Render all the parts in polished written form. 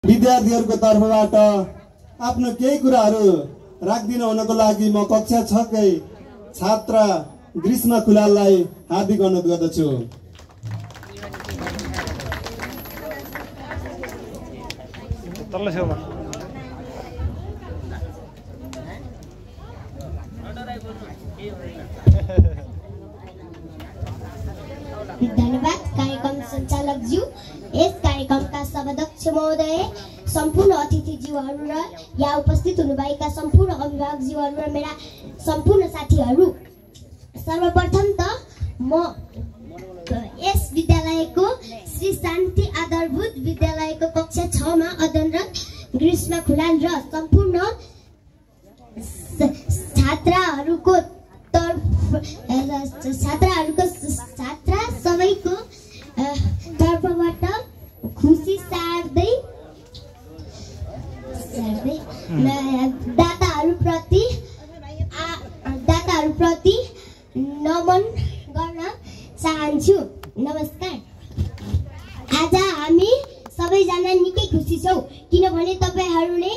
विद्यार्थीहरूको तर्फबाट आफ्नो केही कुराहरू राख्दिन हुनको लागि म कक्षा 6 कै छात्रा ग्रीष्मा खुलाललाई हार्दिक अनुरोध गर्दछु। धन्यवाद कार्यक्रम सञ्चालक ज्यू। यस कार्यक्रमका सभाध्यक्ष महोदय, सम्पूर्ण अतिथिज्यूहरू र यहाँ उपस्थित हुनुभएका सम्पूर्ण अभिभावकज्यूहरू र मेरा सम्पूर्ण साथीहरू, सर्वप्रथम त म यस विद्यालयको श्री शान्ति आधारभूत विद्यालयको कक्षा 6 मा अध्ययनरत ग्रीष्मा खुलाल र सम्पूर्ण छात्रा सबैको तर्फबाट खुसी सार्दै दाताहरूप्रति नमन गर्न चाहन्छु। नमस्कार। आज हामी सबैजना निकै खुसी छौँ किनभने तपाईहरूले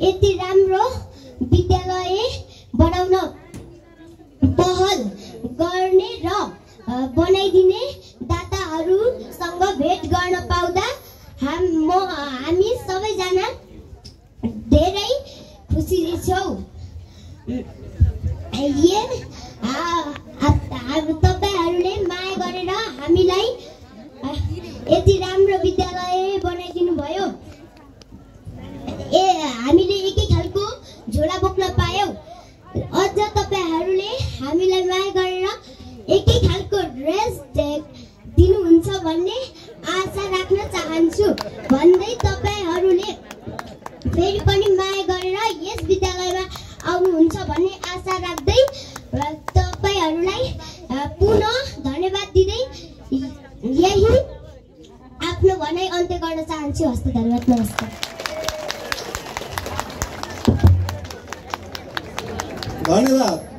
यति राम्रो विद्यालय बनाउन पहल गर्ने र बनाइदिने दाताहरूसँग भेट गर्न पाउँदा हामी सबैजना धेरै खुसी छौँ। तपाईहरूले माया गरेर हामीलाई यति राम्रो विद्यालय बनाइदिनु भयो। हामीले एकै खालको झोला बोक्न पायौँ। अझ तपाईहरूले हामीलाई माया गरेर एकै खालको ड्रेस दिनुहुन्छ भन्ने आशा राख्न चाहन्छु भन्दै तपाईहरूले फेरि पनि माया गरेर यस विद्यालयमा आउनुहुन्छ भन्ने आशा राख्दै तपाईहरूलाई पुनः धन्यवाद दिँदै यही आफ्नो भनाइ अन्त्य गर्न चाहन्छु। हस्त धन्यवाद। नमस्कार। धन्यवाद।